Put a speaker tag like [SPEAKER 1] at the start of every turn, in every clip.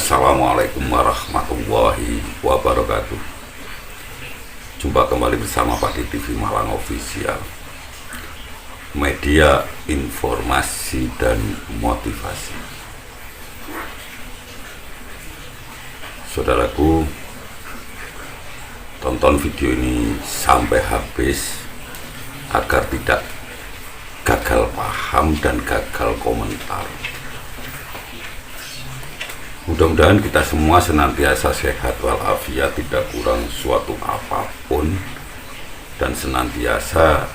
[SPEAKER 1] Assalamualaikum warahmatullahi wabarakatuh. Jumpa kembali bersama Padi TV Malang Official, media informasi dan motivasi. Saudaraku, tonton video ini sampai habis agar tidak gagal paham dan gagal komentar. Mudah-mudahan kita semua senantiasa sehat walafiat, tidak kurang suatu apapun, dan senantiasa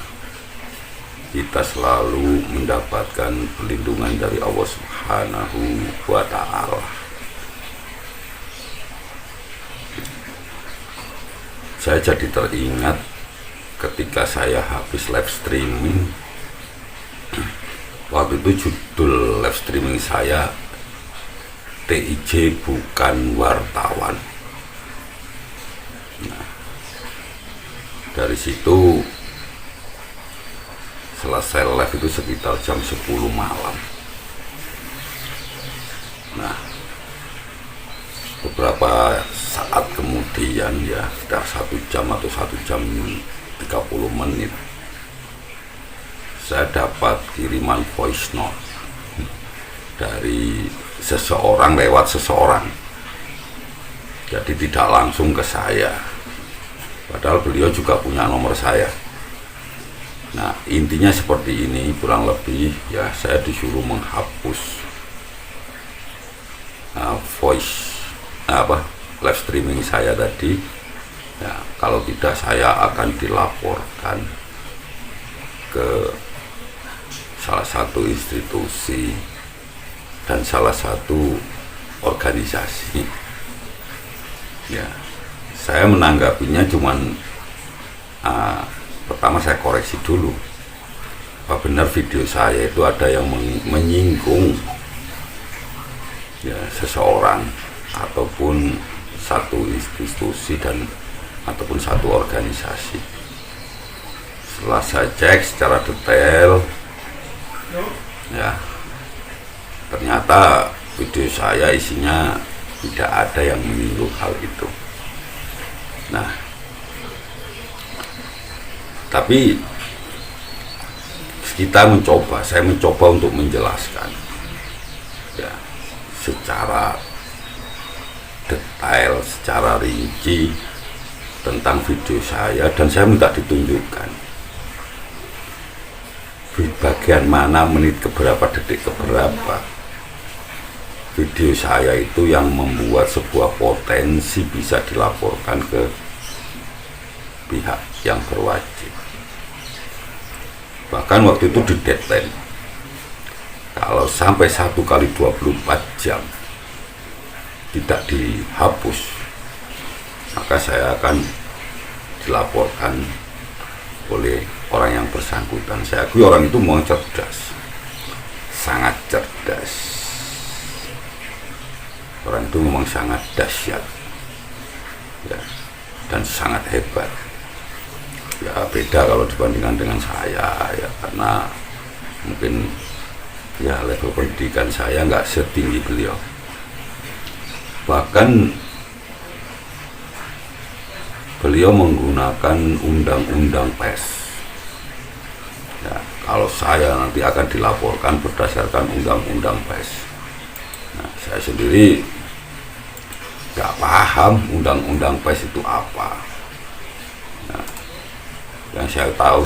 [SPEAKER 1] kita selalu mendapatkan perlindungan dari Allah Subhanahu wa Ta'ala. Saya jadi teringat ketika saya habis live streaming. Waktu itu judul live streaming saya TIJ bukan wartawan. Nah, dari situ selesai live itu sekitar jam 10 malam. Nah, beberapa saat kemudian, ya sekitar 1 jam atau 1 jam 30 menit, saya dapat kiriman voice note dari seseorang lewat seseorang. Jadi tidak langsung ke saya, padahal beliau juga punya nomor saya. Nah, intinya seperti ini kurang lebih, ya saya disuruh menghapus live streaming saya tadi. Ya, kalau tidak saya akan dilaporkan ke salah satu institusi dan salah satu organisasi. Ya, saya menanggapinya cuman pertama saya koreksi dulu, apa benar video saya itu ada yang menyinggung ya seseorang ataupun satu institusi dan ataupun satu organisasi. Setelah saya cek secara detail, ya ternyata video saya isinya tidak ada yang menyinggung hal itu. Nah, tapi saya mencoba untuk menjelaskan ya secara detail, secara rinci tentang video saya, dan saya minta ditunjukkan di bagian mana, menit keberapa, detik keberapa video saya itu yang membuat sebuah potensi bisa dilaporkan ke pihak yang berwajib. Bahkan waktu itu di deadline, kalau sampai 1 kali 24 jam tidak dihapus, maka saya akan dilaporkan oleh orang yang bersangkutan. Saya akui orang itu memang cerdas, sangat cerdas. Orang itu memang sangat dahsyat, ya, dan sangat hebat. Ya beda kalau dibandingkan dengan saya, ya karena mungkin ya level pendidikan saya nggak setinggi beliau. Bahkan beliau menggunakan undang-undang pers. Ya, kalau saya nanti akan dilaporkan berdasarkan undang-undang pers. Nah, saya sendiri nggak paham undang-undang pers itu apa. Nah, yang saya tahu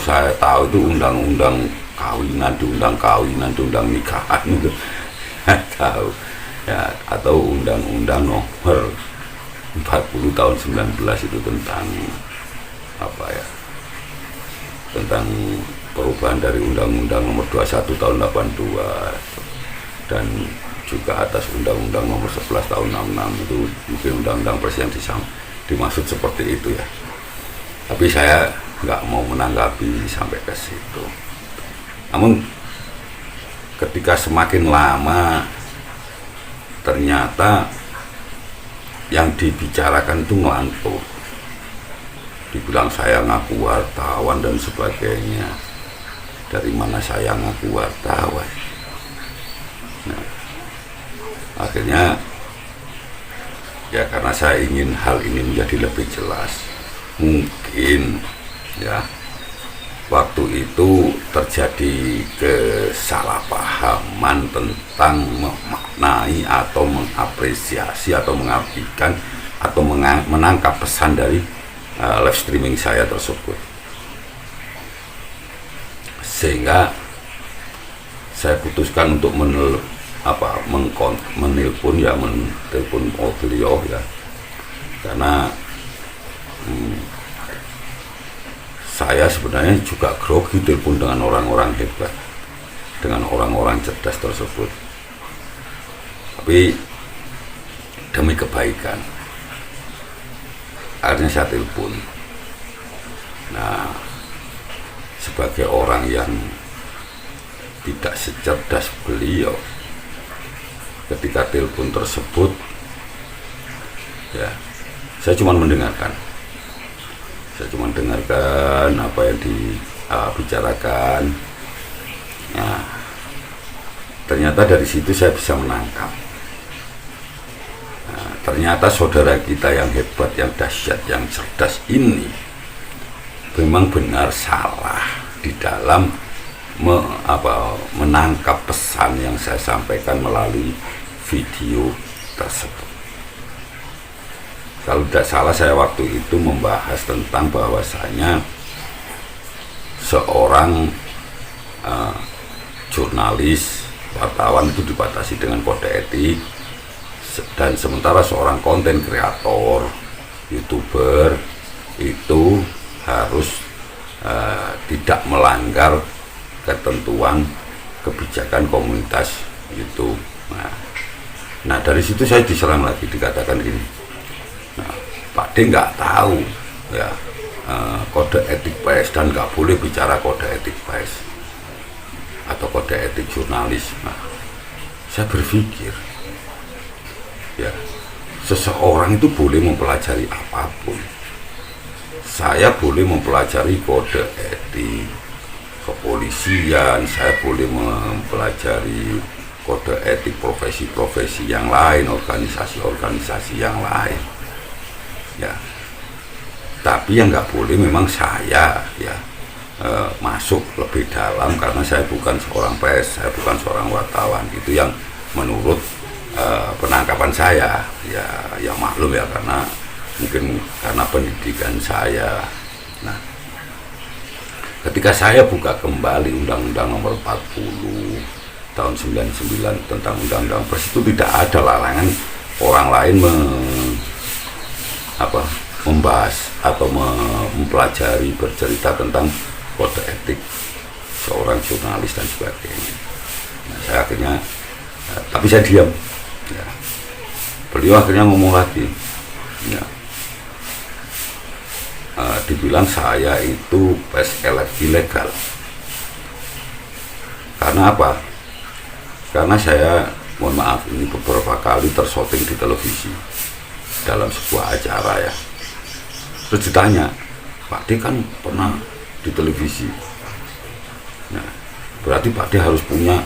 [SPEAKER 1] itu undang-undang kawinan, diundang nikahan itu tahu ya, atau undang-undang nomor 40 tahun 19 itu tentang apa ya, tentang perubahan dari undang-undang nomor 21 tahun 82 dan juga atas undang-undang nomor 11 tahun 66 itu, mungkin undang-undang pers yang dimaksud seperti itu ya. Tapi saya nggak mau menanggapi sampai ke situ. Namun ketika semakin lama ternyata yang dibicarakan itu ngelantur. Dibilang saya ngaku wartawan dan sebagainya. Dari mana saya ngaku wartawan? Nah, akhirnya Ya karena saya ingin hal ini menjadi lebih jelas. Mungkin ya waktu itu terjadi kesalahpahaman tentang memaknai atau mengapresiasi atau mengartikan atau menangkap pesan dari live streaming saya tersebut, sehingga saya putuskan untuk menelpon beliau ya, karena saya sebenarnya juga grogi telepon dengan orang-orang hebat, dengan orang-orang cerdas tersebut, tapi demi kebaikan akhirnya saya telepon. Nah, sebagai orang yang tidak secerdas beliau, ketika telepon tersebut ya saya cuma mendengarkan apa yang dibicarakan. Nah, ternyata dari situ saya bisa menangkap, nah, ternyata saudara kita yang hebat, yang dahsyat, yang cerdas ini memang benar salah di dalam menangkap pesan yang saya sampaikan melalui video tersebut. Kalau tidak salah, saya waktu itu membahas tentang bahwasanya seorang jurnalis, wartawan itu dibatasi dengan kode etik, dan sementara seorang konten kreator, YouTuber itu harus tidak melanggar ketentuan kebijakan komunitas YouTube. Nah dari situ saya diserang lagi, dikatakan gini, nah, Pak D nggak tahu ya kode etik pers dan nggak boleh bicara kode etik pers atau kode etik jurnalis. Nah, saya berpikir ya, seseorang itu boleh mempelajari apapun. Saya boleh mempelajari kode etik kepolisian, saya boleh mempelajari kode etik profesi-profesi yang lain, organisasi-organisasi yang lain ya, tapi yang nggak boleh memang saya ya masuk lebih dalam, karena saya bukan seorang pers, saya bukan seorang wartawan. Itu yang menurut penangkapan saya ya maklum ya, karena mungkin karena pendidikan saya. Nah, ketika saya buka kembali Undang-Undang Nomor 40 tahun 99 tentang Undang-Undang Pers, itu tidak ada larangan orang lain membahas atau mempelajari, bercerita tentang kode etik seorang jurnalis dan sebagainya. Nah, saya akhirnya tapi saya diam ya. Beliau akhirnya ngomong lagi ya, dibilang saya itu pers ilegal. Karena apa? Karena saya, mohon maaf, ini beberapa kali tersyuting di televisi dalam sebuah acara ya. Terus ditanya, Pak D kan pernah di televisi, nah berarti Pak D harus punya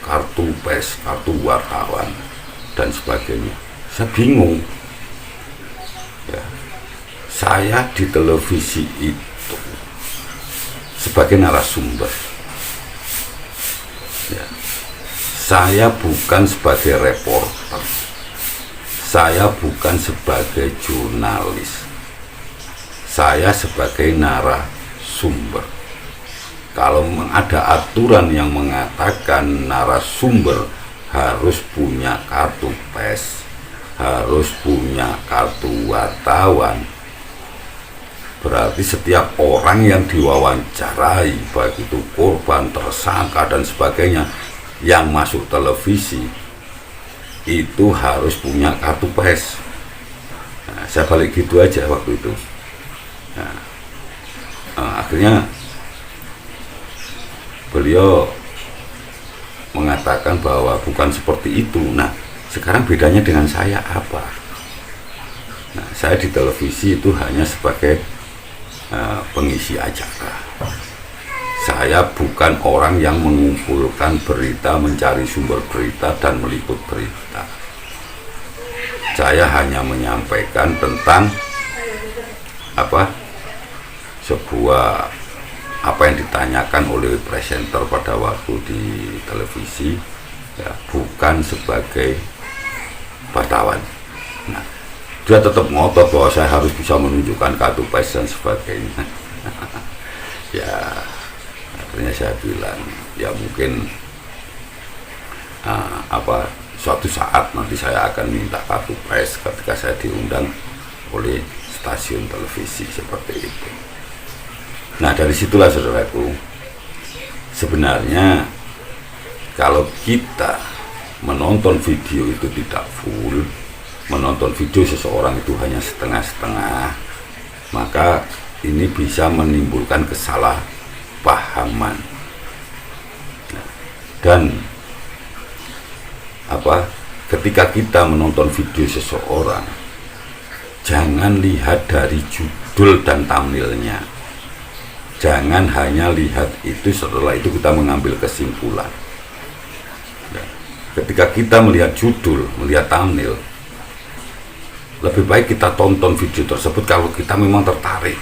[SPEAKER 1] kartu pers, kartu wartawan dan sebagainya. Saya bingung ya. Saya di televisi itu sebagai narasumber ya. Saya bukan sebagai reporter, saya bukan sebagai jurnalis, saya sebagai narasumber. Kalau ada aturan yang mengatakan narasumber harus punya kartu pers, harus punya kartu wartawan, berarti setiap orang yang diwawancarai, baik itu korban, tersangka dan sebagainya, yang masuk televisi itu harus punya kartu pers. Nah, saya balik gitu aja waktu itu. Nah, akhirnya beliau mengatakan bahwa bukan seperti itu. Nah, sekarang bedanya dengan saya apa? Nah, saya di televisi itu hanya sebagai pengisi acara. Saya bukan orang yang mengumpulkan berita, mencari sumber berita dan meliput berita. saya hanya menyampaikan tentang sebuah apa yang ditanyakan oleh presenter pada waktu di televisi, ya, bukan sebagai wartawan. Nah, dia tetap ngotot bahwa saya harus bisa menunjukkan kartu pes dan sebagainya. Ya, akhirnya saya bilang, ya mungkin suatu saat nanti saya akan minta kartu pes ketika saya diundang oleh stasiun televisi seperti itu. Nah, dari situlah saudaraku, sebenarnya kalau kita menonton video itu tidak full, menonton video seseorang itu hanya setengah-setengah, maka ini bisa menimbulkan kesalahpahaman. Dan ketika kita menonton video seseorang, jangan lihat dari judul dan thumbnailnya. Jangan hanya lihat itu, setelah itu kita mengambil kesimpulan. Ya. Ketika kita melihat judul, melihat thumbnail, lebih baik kita tonton video tersebut kalau kita memang tertarik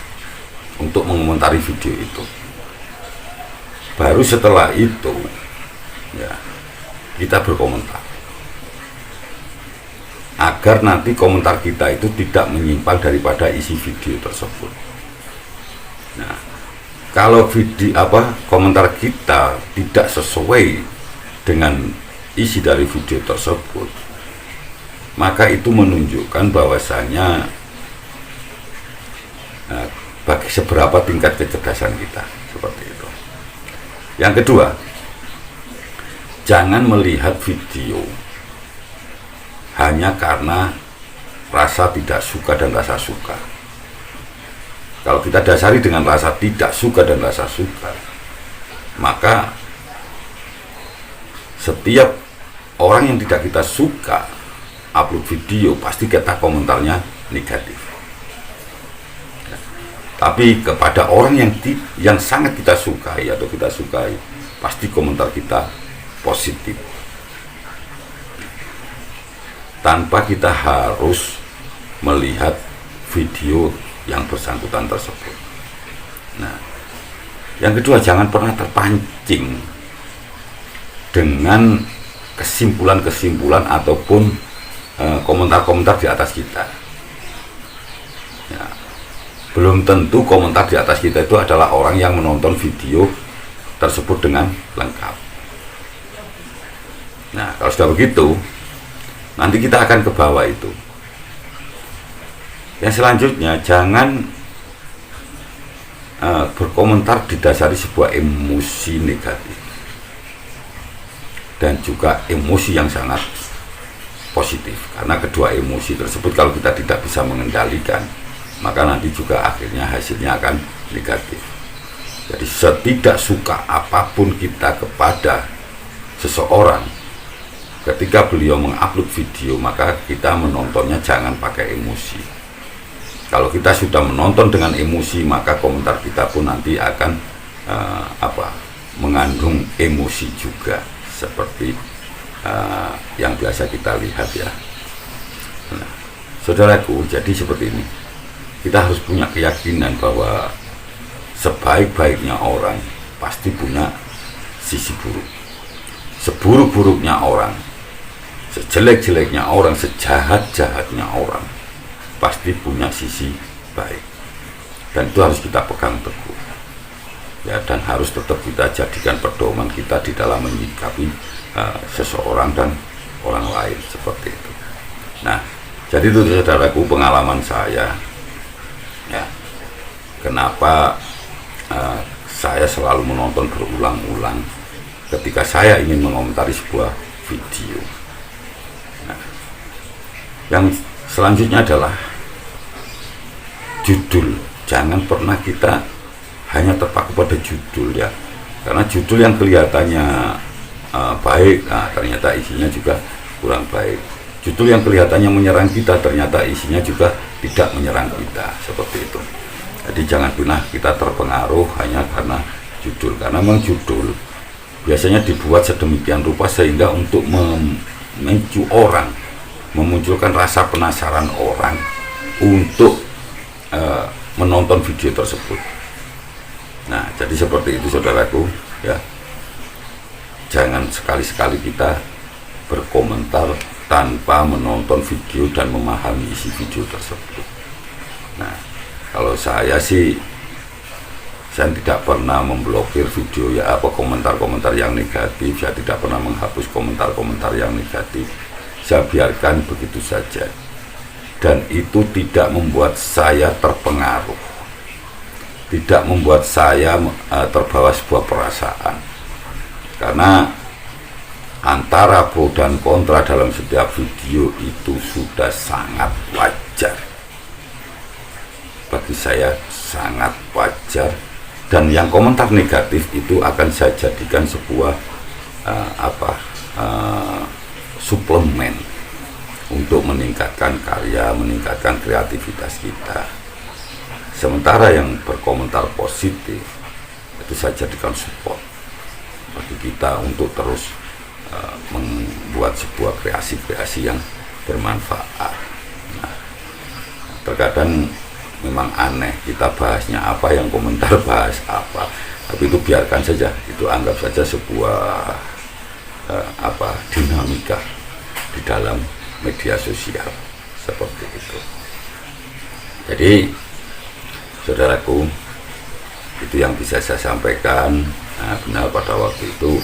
[SPEAKER 1] untuk mengomentari video itu. Baru setelah itu, ya, kita berkomentar. Agar nanti komentar kita itu tidak menyimpang daripada isi video tersebut. Nah, kalau komentar kita tidak sesuai dengan isi dari video tersebut, maka itu menunjukkan bahwasanya bagi seberapa tingkat kecerdasan kita, seperti itu. Yang kedua, jangan melihat video hanya karena rasa tidak suka dan rasa suka. Kalau kita dasari dengan rasa tidak suka dan rasa suka, maka setiap orang yang tidak kita suka upload video, pasti kita komentarnya negatif. Ya. Tapi kepada orang yang sangat kita sukai atau kita sukai, pasti komentar kita positif. Tanpa kita harus melihat video yang bersangkutan tersebut. Nah, yang kedua, jangan pernah terpancing dengan kesimpulan-kesimpulan ataupun komentar-komentar di atas kita. Ya, belum tentu komentar di atas kita itu adalah orang yang menonton video tersebut dengan lengkap. Nah, kalau sudah begitu, nanti kita akan ke bawah itu. Yang selanjutnya, jangan berkomentar didasari sebuah emosi negatif dan juga emosi yang sangat positif, karena kedua emosi tersebut kalau kita tidak bisa mengendalikan, maka nanti juga akhirnya hasilnya akan negatif. Jadi setidak suka apapun kita kepada seseorang, ketika beliau mengupload video, maka kita menontonnya jangan pakai emosi. Kalau kita sudah menonton dengan emosi, maka komentar kita pun nanti akan mengandung emosi juga, seperti yang biasa kita lihat, ya. Nah, saudaraku, jadi seperti ini. Kita harus punya keyakinan bahwa sebaik-baiknya orang pasti punya sisi buruk. Seburuk-buruknya orang, sejelek-jeleknya orang, sejahat-jahatnya orang, pasti punya sisi baik, dan itu harus kita pegang teguh, ya, dan harus tetap kita jadikan pedoman kita di dalam menyikapi seseorang dan orang lain, seperti itu. Nah, jadi itu saudaraku pengalaman saya, ya, kenapa saya selalu menonton berulang-ulang ketika saya ingin mengomentari sebuah video. Nah, yang selanjutnya adalah judul. Jangan pernah kita hanya terpaku pada judul, ya, karena judul yang kelihatannya baik, ternyata isinya juga kurang baik. Judul yang kelihatannya menyerang kita, ternyata isinya juga tidak menyerang kita, seperti itu. Jadi jangan pernah kita terpengaruh hanya karena judul, karena memang judul biasanya dibuat sedemikian rupa sehingga untuk memicu orang memunculkan rasa penasaran orang untuk menonton video tersebut. Nah, jadi seperti itu saudaraku ya. Jangan sekali-sekali kita berkomentar tanpa menonton video dan memahami isi video tersebut. Nah, kalau saya sih, saya tidak pernah memblokir video ya, apa komentar-komentar yang negatif. Saya tidak pernah menghapus komentar-komentar yang negatif. Saya biarkan begitu saja. Dan itu tidak membuat saya terpengaruh, tidak membuat saya terbawa sebuah perasaan. Karena antara pro dan kontra dalam setiap video itu sudah sangat wajar. Bagi saya sangat wajar. Dan yang komentar negatif itu akan saya jadikan sebuah suplemen untuk meningkatkan karya, meningkatkan kreativitas kita. Sementara yang berkomentar positif itu saya jadikan support bagi kita untuk terus membuat sebuah kreasi-kreasi yang bermanfaat. Nah, terkadang memang aneh kita bahasnya apa, yang komentar bahas apa, tapi itu biarkan saja, itu anggap saja sebuah dinamika di dalam media sosial seperti itu. Jadi saudaraku, itu yang bisa saya sampaikan. Nah, benar pada waktu itu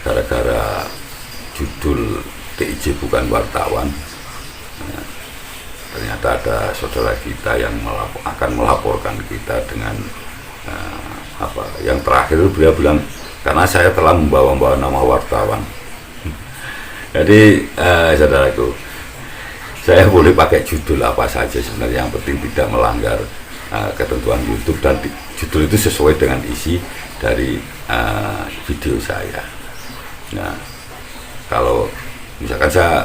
[SPEAKER 1] gara-gara judul TIJ bukan wartawan, nah, ternyata ada saudara kita yang akan melaporkan kita dengan yang terakhir beliau bilang, karena saya telah membawa nama wartawan. Jadi saudaraku, saya boleh pakai judul apa saja sebenarnya, yang penting tidak melanggar ketentuan YouTube dan judul itu sesuai dengan isi dari video saya. Nah, kalau misalkan saya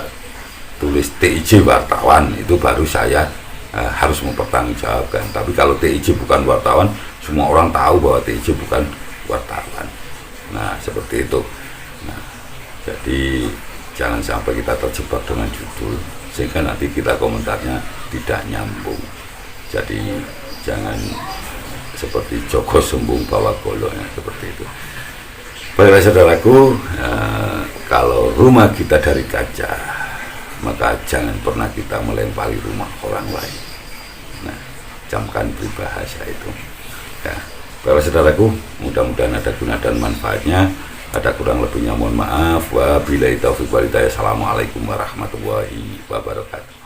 [SPEAKER 1] tulis TIJ wartawan, itu baru saya harus mempertanggungjawabkan. Tapi kalau TIJ bukan wartawan, semua orang tahu bahwa TIJ bukan wartawan. Nah, seperti itu. Nah, jadi jangan sampai kita terjebak dengan judul sehingga nanti kita komentarnya tidak nyambung. Jadi jangan seperti Joko Sembung bawa goloknya, seperti itu. Baiklah saudaraku, kalau rumah kita dari kaca, maka jangan pernah kita melempari rumah orang lain. Nah, camkan peribahasa itu ya. Baiklah saudaraku, mudah-mudahan ada guna dan manfaatnya. Ada kurang lebihnya mohon maaf. Wabillahi taufiq wal hidayah. Assalamualaikum warahmatullahi wabarakatuh.